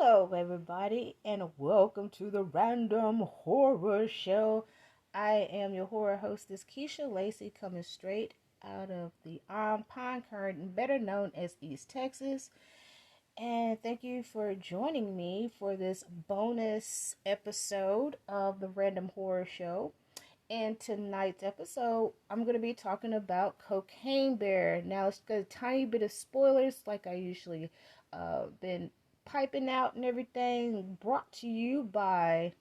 Hello, everybody, and welcome to the Random Horror Show. I am your horror hostess, Keisha Lacey, coming straight out of the Pine Current, better known as East Texas. And thank you for joining me for this bonus episode of the Random Horror Show. In tonight's episode, I'm going to be talking about Cocaine Bear. Now, it's got a tiny bit of spoilers, like I usually been piping out and everything, brought to you by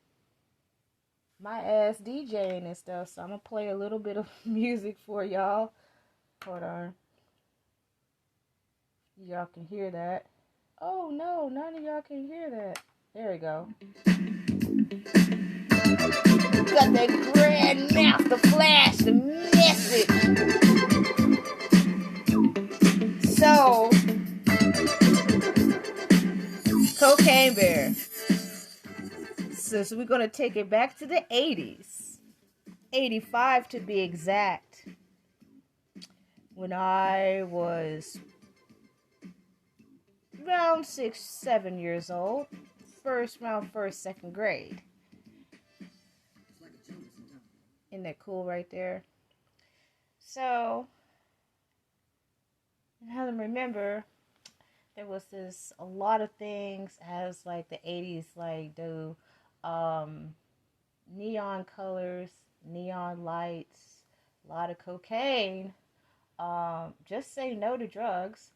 my ass DJing and stuff. So I'm going to play a little bit of music for y'all. Hold on. Y'all can hear that. Oh, no, none of y'all can hear that. There we go. Got that grand master flash, the message. So, Cocaine Bear. So we're going to take it back to the 80s. 85 to be exact. When I was around 6, 7 years old. Second grade. Isn't that cool right there? So, I have to remember there was a lot of things as like the 80s like do neon colors, neon lights, a lot of cocaine, just say no to drugs,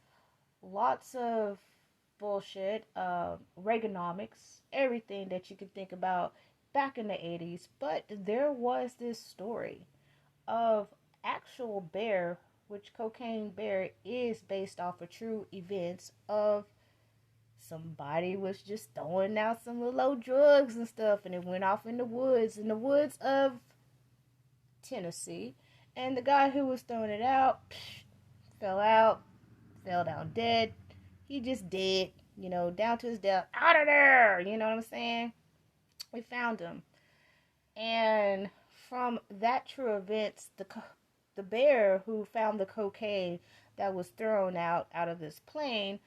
lots of bullshit, Reaganomics, everything that you could think about back in the 80s. But there was this story of actual bear, which Cocaine Bear is based off of true events of somebody was just throwing out some little drugs and stuff, and it went off in the woods of Tennessee, and the guy who was throwing it out fell down dead. He just dead, down to his death, out of there, you know what I'm saying? We found him, and from that true events, the bear who found the cocaine that was thrown out of this plane,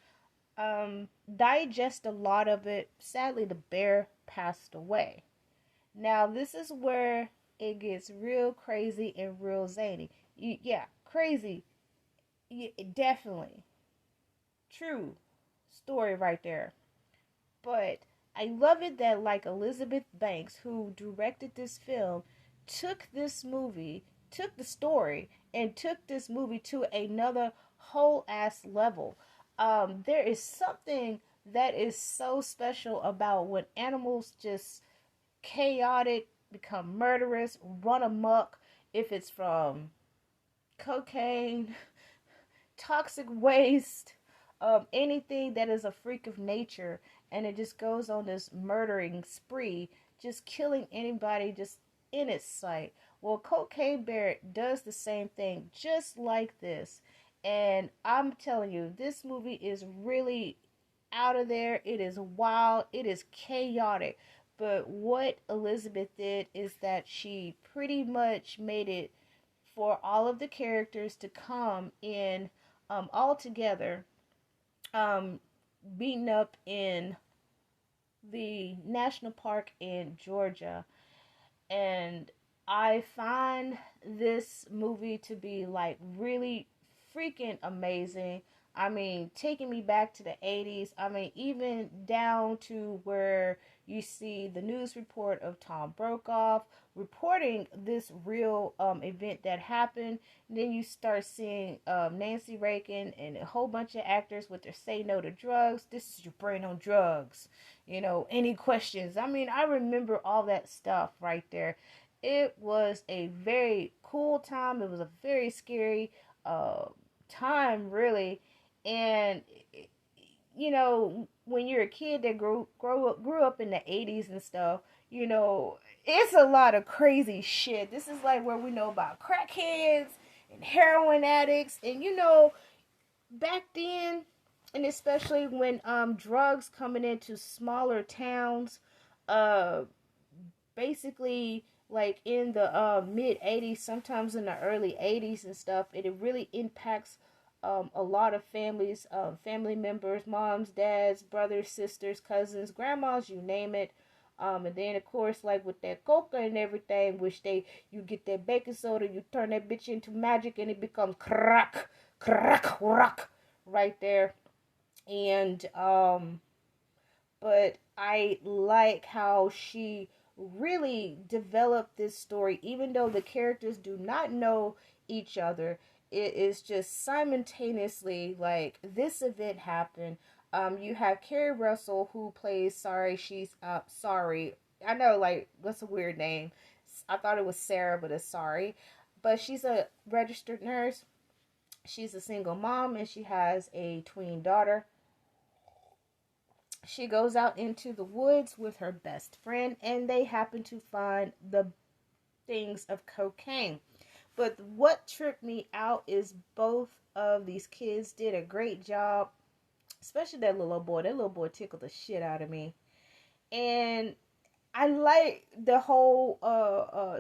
digest a lot of it. Sadly, the bear passed away. Now, this is where it gets real crazy and real zany. Yeah, crazy. Yeah, definitely. True story right there. But I love it that, like, Elizabeth Banks, who directed this film, took the story, and took this movie to another whole ass level. There is something that is so special about when animals just chaotic, become murderous, run amok, if it's from cocaine, toxic waste, anything that is a freak of nature, and it just goes on this murdering spree, just killing anybody just in its sight. Well, Cocaine Bear does the same thing, just like this. And I'm telling you, this movie is really out of there. It is wild. It is chaotic. But what Elizabeth did is that she pretty much made it for all of the characters to come in all together, beaten up in the national park in Georgia. And I find this movie to be like really freaking amazing. I mean, taking me back to the 80s. I mean, even down to where you see the news report of Tom Brokaw reporting this real event that happened. And then you start seeing Nancy Reagan and a whole bunch of actors with their say no to drugs. This is your brain on drugs. Any questions? I mean, I remember all that stuff right there. It was a very cool time. It was a very scary time, really. And when you're a kid that grew up in the 80s and stuff, it's a lot of crazy shit. This is like where we know about crackheads and heroin addicts, and back then, and especially when drugs coming into smaller towns, basically like in the mid 80s, sometimes in the early 80s and stuff, it really impacts a lot of families, family members, moms, dads, brothers, sisters, cousins, grandmas, you name it. And then of course, like with that coca and everything, which you get that baking soda, you turn that bitch into magic, and it becomes crack, crack, crack, right there. And but I like how she really developed this story, even though the characters do not know each other. It is just simultaneously like this event happened. You have Keri Russell who plays Sorry. She's Sorry. I know, like that's a weird name. I thought it was Sarah, but it's Sorry. But she's a registered nurse. She's a single mom, and she has a tween daughter. She goes out into the woods with her best friend, and they happen to find the things of cocaine. But what tripped me out is both of these kids did a great job, especially that little boy. That little boy tickled the shit out of me. And I like the whole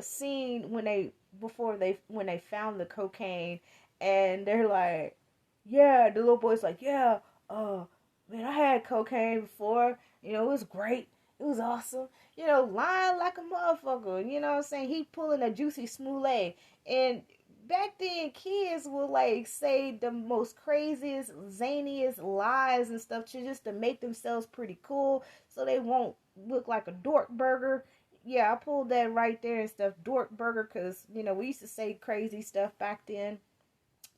scene when they found the cocaine, and they're like, yeah, the little boy's like, yeah, uh man, I had cocaine before, it was great, it was awesome, lying like a motherfucker, you know what I'm saying? He pulling a juicy smoothie. And back then kids would like say the most craziest, zaniest lies and stuff to make themselves pretty cool so they won't look like a dork burger. Yeah, I pulled that right there and stuff, dork burger, because we used to say crazy stuff back then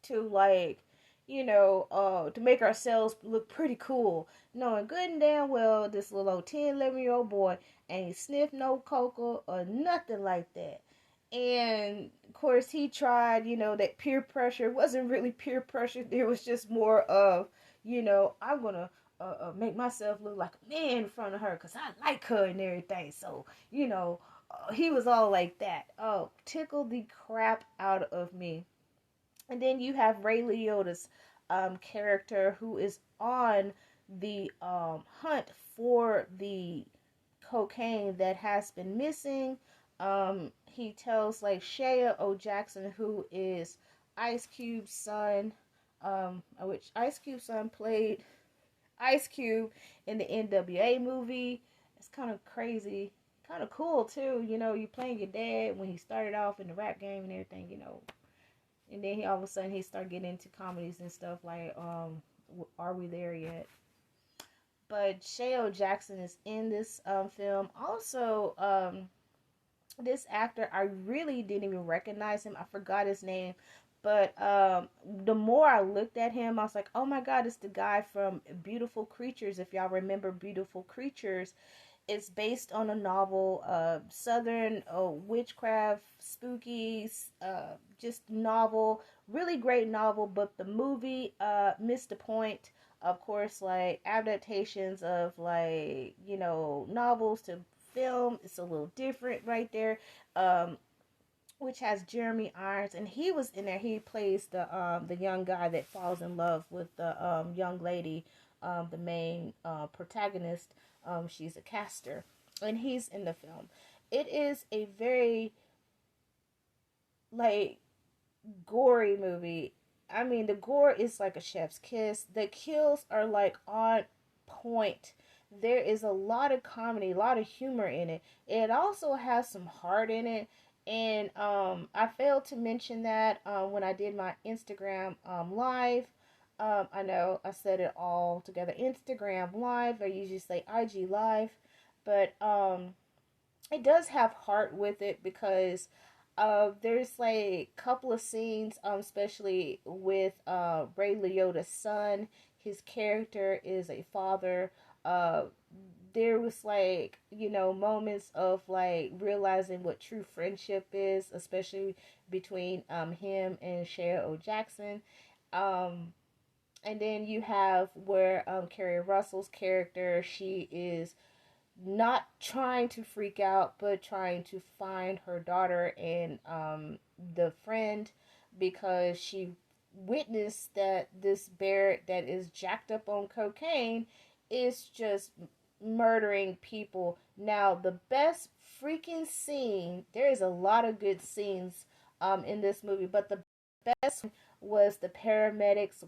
to like, to make ourselves look pretty cool, knowing good and damn well this little old 10, 11-year-old boy ain't sniffed no coca or nothing like that. And of course he tried, that peer pressure. It wasn't really peer pressure. It was just more of, I'm gonna make myself look like a man in front of her because I like her and everything. So, he was all like that. Oh, tickled the crap out of me. And then you have Ray Liotta's character who is on the hunt for the cocaine that has been missing. He tells like Shea O. Jackson, who is Ice Cube's son, which Ice Cube's son played Ice Cube in the NWA movie. It's kind of crazy, kind of cool too. You playing your dad when he started off in the rap game and everything. And then he all of a sudden he started getting into comedies and stuff like Are We There Yet? But Shea O. Jackson is in this film. Also, this actor, I really didn't even recognize him. I forgot his name. But the more I looked at him, I was like, oh my God, it's the guy from Beautiful Creatures. If y'all remember Beautiful Creatures, it's based on a novel, Southern witchcraft, spooky, just novel, really great novel. But the movie missed the point. Of course, like adaptations of like novels to film, it's a little different right there. Which has Jeremy Irons, and he was in there. He plays the young guy that falls in love with the young lady, the main protagonist. She's a caster, and he's in the film. It is a very like gory movie. I mean, the gore is like a chef's kiss. The kills are like on point. There is a lot of comedy, a lot of humor in it. It also has some heart in it. And I failed to mention that when I did my Instagram live. I know I said it all together. Instagram live. I usually say IG live. But it does have heart with it because there's like a couple of scenes, especially with Ray Liotta's son. His character is a father. Uh, there was like moments of like realizing what true friendship is, especially between him and Shea O. Jackson. Um, and then you have where Keri Russell's character, she is not trying to freak out, but trying to find her daughter and the friend, because she witnessed that this bear that is jacked up on cocaine is just murdering people. Now, the best freaking scene, there is a lot of good scenes in this movie, but the best was the paramedics.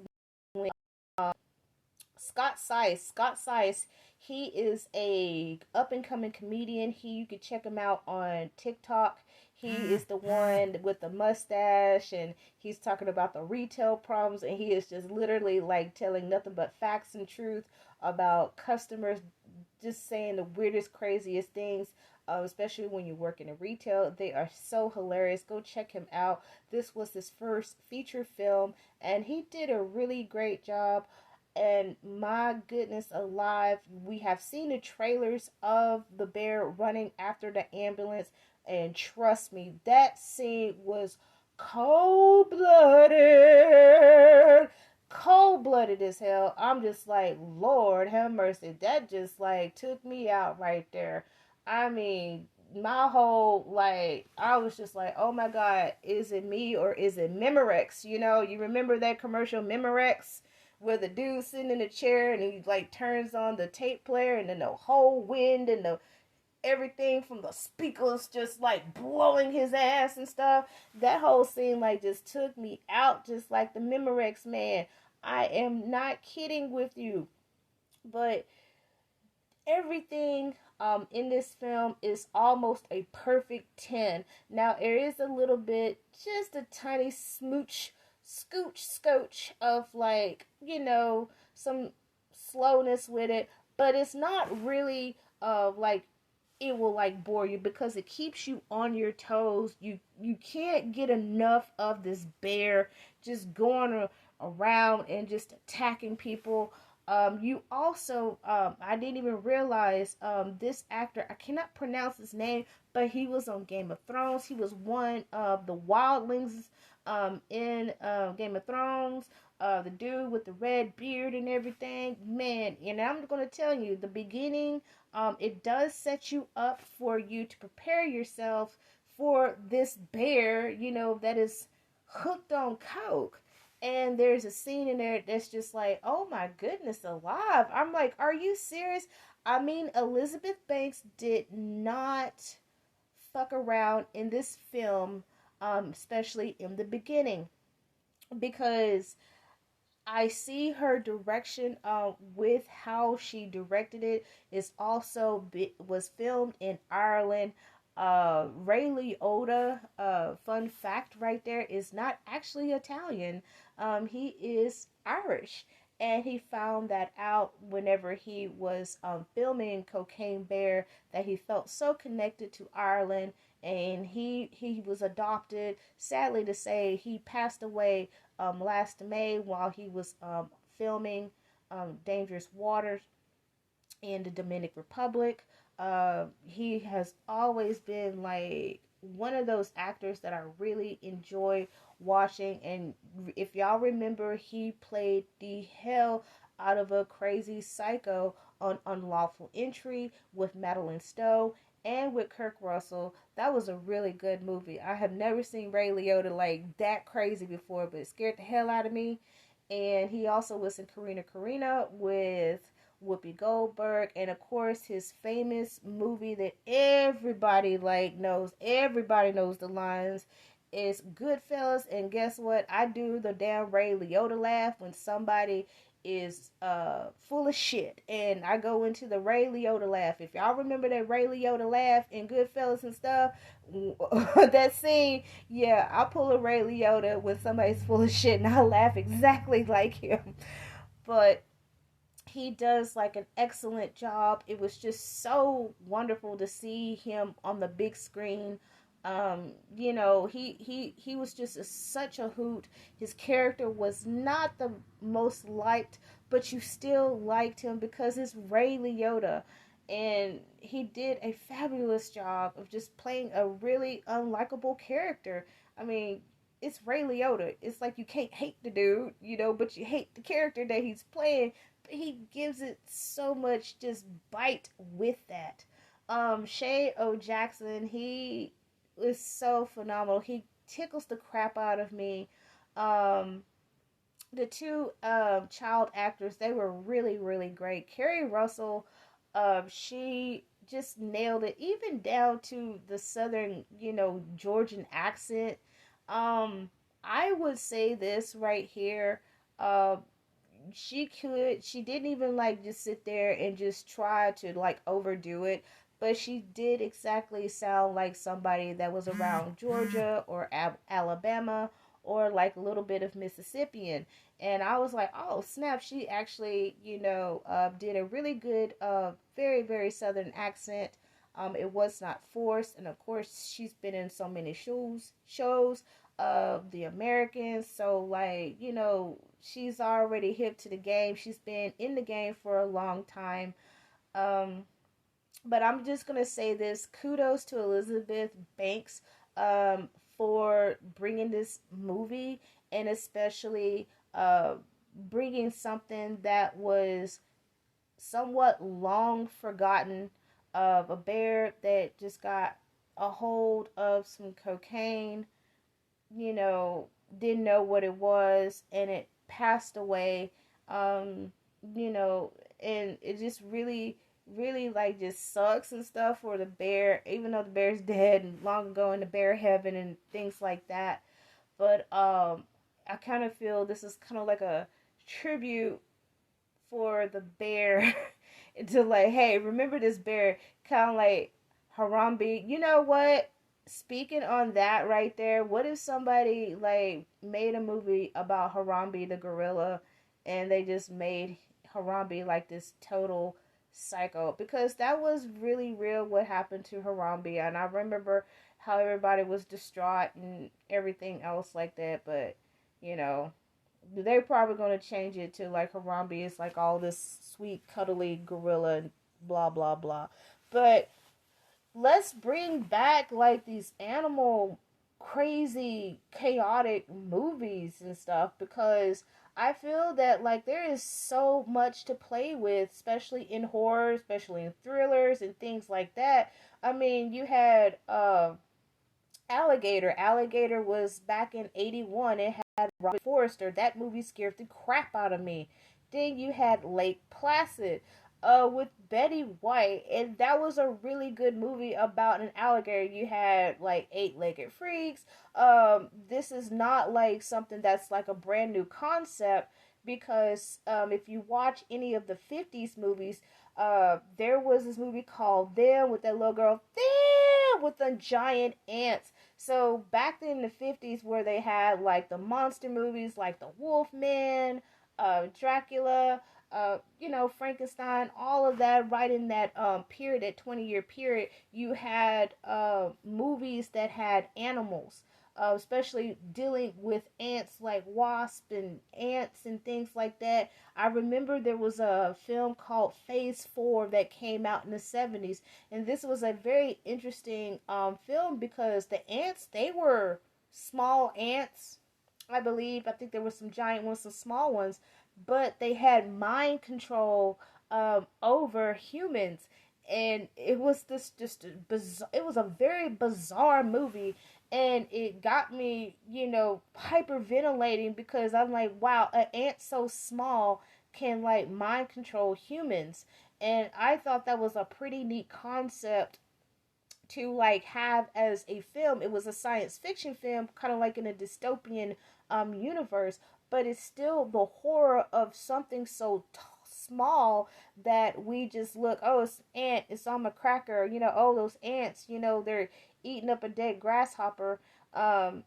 Scott Seiss. Scott Seiss. He is a up and coming comedian. You could check him out on TikTok. He is the one with the mustache, and he's talking about the retail problems, and he is just literally like telling nothing but facts and truth about customers just saying the weirdest, craziest things. Especially when you work in a retail, they are so hilarious. Go check him out. This was his first feature film, and he did a really great job. And my goodness alive, we have seen the trailers of the bear running after the ambulance, and trust me, that scene was cold-blooded. Cold-blooded as hell. I'm just like, Lord have mercy. That just like took me out right there. I mean, my whole like, I was just like, oh my god, is it me or is it Memorex? You remember that commercial, Memorex, where the dude's sitting in a chair and he like turns on the tape player, and then the whole wind and the everything from the speakers just like blowing his ass and stuff. That whole scene like just took me out, just like the Memorex, man. I am not kidding with you. But everything in this film is almost a perfect 10. Now, there is a little bit, just a tiny scooch of like, some slowness with it, but it's not really like it will like bore you, because it keeps you on your toes. You can't get enough of this bear just going around and just attacking people. You also, I didn't even realize this actor, I cannot pronounce his name, but he was on Game of Thrones. He was one of the wildlings in Game of Thrones. The dude with the red beard and everything, man. And I'm gonna tell you, the beginning, it does set you up for you to prepare yourself for this bear, that is hooked on coke. And there's a scene in there that's just like, oh my goodness alive. I'm like, are you serious? I mean, Elizabeth Banks did not fuck around in this film, especially in the beginning, because I see her direction with how she directed it is also was filmed in Ireland. Ray Liotta, fun fact right there, is not actually Italian. He is Irish. And he found that out whenever he was filming Cocaine Bear, that he felt so connected to Ireland, and he was adopted. Sadly to say, he passed away last May while he was filming Dangerous Waters in the Dominican Republic. He has always been like one of those actors that I really enjoy watching. And if y'all remember, he played the hell out of a crazy psycho on Unlawful Entry with Madeline Stowe and with Keri Russell. That was a really good movie. I have never seen Ray Liotta like that crazy before, but it scared the hell out of me. And he also was in Karina with Whoopi Goldberg, and of course his famous movie that everybody knows the lines, is Goodfellas. And guess what? I do the damn Ray Liotta laugh when somebody is full of shit, and I go into the Ray Liotta laugh. If y'all remember that Ray Liotta laugh in Goodfellas and stuff, that scene, yeah, I pull a Ray Liotta when somebody's full of shit, and I laugh exactly like him. But he does like an excellent job. It was just so wonderful to see him on the big screen. He was just such a hoot. His character was not the most liked, but you still liked him because it's Ray Liotta. And he did a fabulous job of just playing a really unlikable character. I mean, it's Ray Liotta. It's like you can't hate the dude, but you hate the character that he's playing. But he gives it so much just bite with that. Shay O. Jackson, he is so phenomenal. He tickles the crap out of me. The two child actors, they were really, really great. Keri Russell, she just nailed it, even down to the southern, Georgian accent. Um, I would say this right here. Uh, she didn't even like just sit there and just try to like overdo it, but she did exactly sound like somebody that was around Georgia or Alabama or like a little bit of Mississippian. And I was like, oh snap, she actually, did a really good very very southern accent. It was not forced, and of course she's been in so many shows of the Americans. So like, she's already hip to the game. She's been in the game for a long time. Um, but I'm just gonna say this: kudos to Elizabeth Banks for bringing this movie, and especially bringing something that was somewhat long forgotten, of a bear that just got a hold of some cocaine, you know, didn't know what it was, and it passed away. Um, you know, and it just really, really like just sucks and stuff for the bear, even though the bear's dead and long ago in the bear heaven and things like that. But I kind of feel this is kind of like a tribute for the bear to like, hey, remember this bear, kind of like Harambe. You know what? Speaking on that right there, what if somebody like made a movie about Harambe the gorilla, and they just made Harambe like this total psycho? Because that was really real what happened to Harambe, and I remember how everybody was distraught and everything else like that. But you know, they're probably going to change it to like Harambe is like all this sweet, cuddly gorilla and blah, blah, blah. But let's bring back like these animal, crazy, chaotic movies and stuff, because I feel that like there is so much to play with, especially in horror, especially in thrillers and things like that. I mean, you had Alligator. Alligator was back in '81. It had Robert Forster. That movie scared the crap out of me. Then you had Lake Placid, with Betty White, and that was a really good movie about an alligator. You had like Eight-Legged Freaks. This is not like something that's like a brand new concept, because if you watch any of the '50s movies, there was this movie called Them with that little girl, Them, with the giant ants. So back in the '50s, where they had like the monster movies, like the Wolfman, Dracula, Frankenstein, all of that, right in that period, that 20-year period, you had movies that had animals. Especially dealing with ants like wasps and ants and things like that. I remember there was a film called Phase 4 that came out in the '70s, and this was a very interesting film, because the ants, they were small ants, I believe. I think there were some giant ones, some small ones, but they had mind control over humans. And it was this just bizarre, it was a very bizarre movie, and it got me, hyperventilating, because I'm like, wow, an ant so small can like mind control humans. And I thought that was a pretty neat concept to like have as a film. It was a science fiction film, kind of like in a dystopian universe, but it's still the horror of something so small that we just look, oh, it's an ant, it's on a cracker, oh, those ants, they're eating up a dead grasshopper. um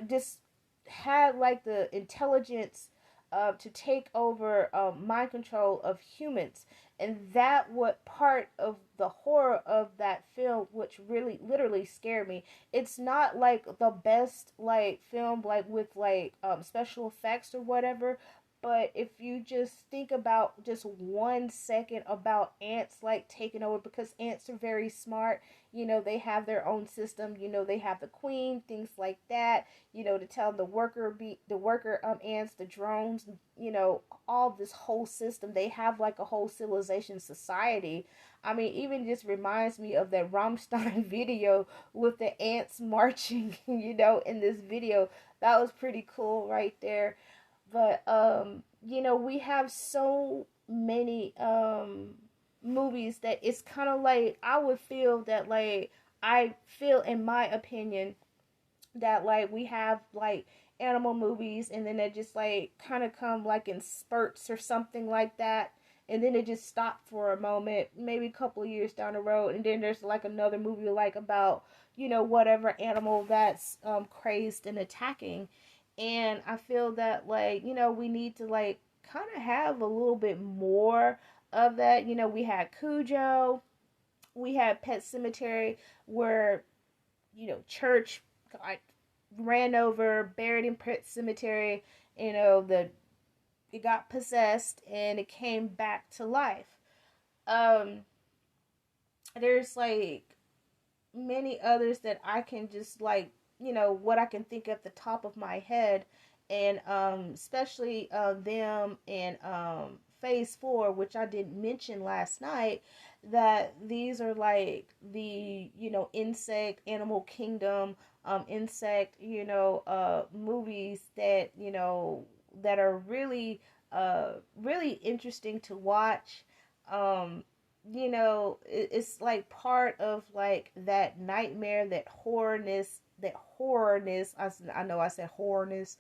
just had like the intelligence to take over mind control of humans. And that what part of the horror of that film, which really literally scared me. It's not like the best like film like with like special effects or whatever, but if you just think about just 1 second about ants like taking over, because ants are very smart. They have their own system. They have the queen, things like that, to tell the worker ants, the drones, all this whole system. They have like a whole civilization society. I mean, even just reminds me of that Rammstein video with the ants marching, in this video. That was pretty cool right there. But we have so many movies that it's kind of like, I would feel that like, I feel in my opinion that like we have like animal movies, and then they just like kind of come like in spurts or something like that, and then it just stopped for a moment, maybe a couple of years down the road, and then there's like another movie like about, you know, whatever animal that's crazed and attacking. And I feel that, like, you know, we need to like kind of have a little bit more of that. You know, we had Cujo, we had Pet Cemetery, where, you know, church got ran over, buried in Pet Cemetery. You know, it got possessed and it came back to life. Um, there's like many others that I can just like, you know, what I can think at the top of my head, and especially them in phase 4, which I didn't mention last night, that these are like the, you know, insect animal kingdom, insect, you know, movies that, you know, that are really really interesting to watch. um you know, it's like part of like that nightmare, that horrorness. I know I said horrorness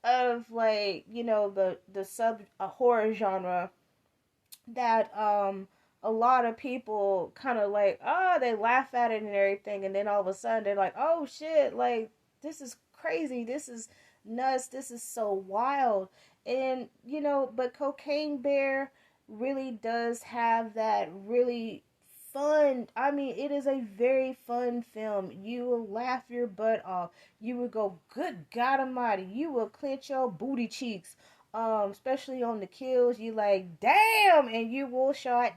of, like, you know, the sub horror genre that a lot of people kind of like, oh, they laugh at it and everything, and then all of a sudden they're like, oh shit, like, this is crazy, this is nuts, this is so wild. And, you know, but Cocaine Bear really does have that really fun, I mean, it is a very fun film. You will laugh your butt off. You will go, good God Almighty. You will clench your booty cheeks, especially on the kills. You like, damn, and you will shout,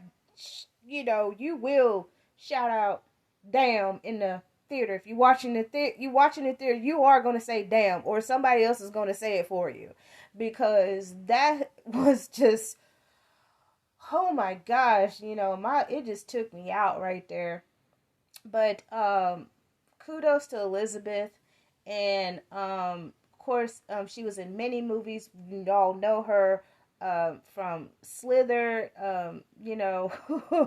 you know, you will shout out damn in the theater. If you're watching the theater, you are going to say damn, or somebody else is going to say it for you, because that was just, oh my gosh, you know, it just took me out right there. But kudos to Elizabeth, and of course, she was in many movies. You all know her from Slither, you know,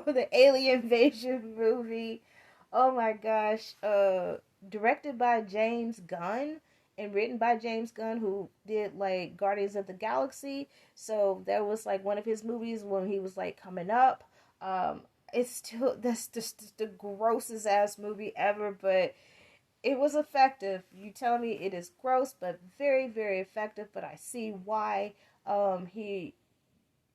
the Alien Invasion movie. Oh my gosh, directed by James Gunn and written by James Gunn, who did like Guardians of the Galaxy. So that was like one of his movies when he was like coming up. It's still, that's just the grossest ass movie ever, but it was effective. You tell me it is gross, but very, very effective. But I see why he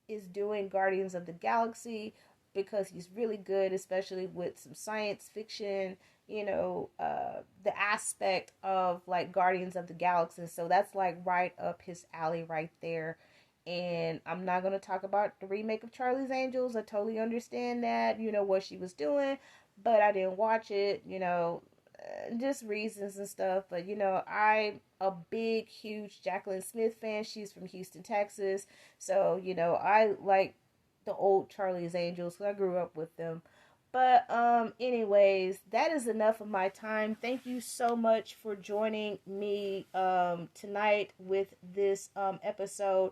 is doing Guardians of the Galaxy, because he's really good, especially with some science fiction, you know, the aspect of like Guardians of the Galaxy. So that's like right up his alley right there. And I'm not going to talk about the remake of Charlie's Angels. I totally understand that, you know, what she was doing, but I didn't watch it, you know, just reasons and stuff. But, you know, I'm a big, huge Jacqueline Smith fan. She's from Houston, Texas. So, you know, I like the old Charlie's Angels because I grew up with them. But anyways, that is enough of my time. Thank you so much for joining me tonight with this episode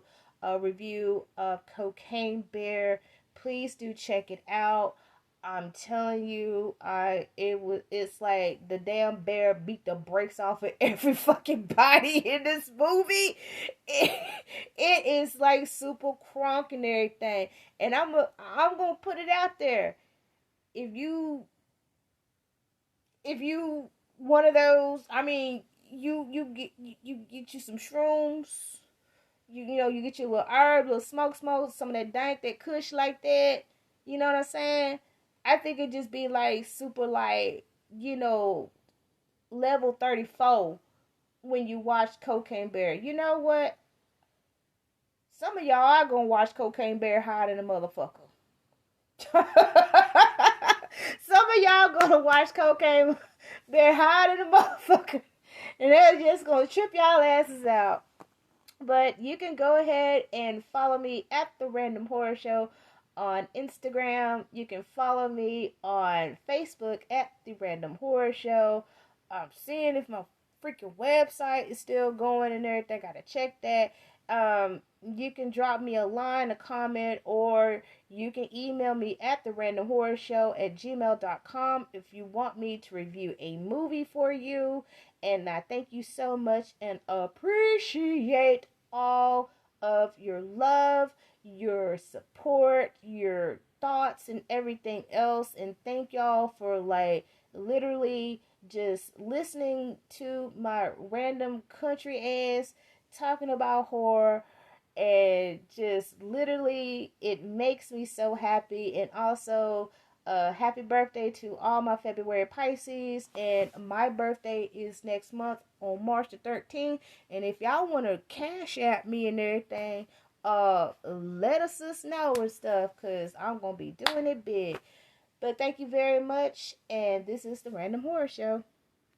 review of Cocaine Bear. Please do check it out. I'm telling you, it's like the damn bear beat the brakes off of every fucking body in this movie. It is like super crunk and everything. And I'm gonna put it out there. If you one of those, I mean, you get you some shrooms. You know, you get your little herb, little smoke, some of that dank, that kush like that. You know what I'm saying? I think it just be like super, like, you know, level 34 when you watch Cocaine Bear. You know what? Some of y'all are gonna watch Cocaine Bear higher than a motherfucker. Some of y'all gonna watch Cocaine Bear higher than a motherfucker. And they're just gonna trip y'all asses out. But you can go ahead and follow me at The Random Horror Show on Instagram. You can follow me on Facebook at The Random Horror Show. I'm seeing if my freaking website is still going and everything. Gotta check that. You can drop me a line, a comment, or you can email me at therandomhorrorshow@gmail.com if you want me to review a movie for you. And I thank you so much and appreciate all of your love, your support, your thoughts, and everything else. And thank y'all for like literally just listening to my random country ass talking about horror, and just literally it makes me so happy. And also happy birthday to all my February Pisces, and my birthday is next month on March the 13th. And if y'all want to cash at me and everything, let us know and stuff, because I'm gonna be doing it big. But thank you very much, and this is the Random Horror Show.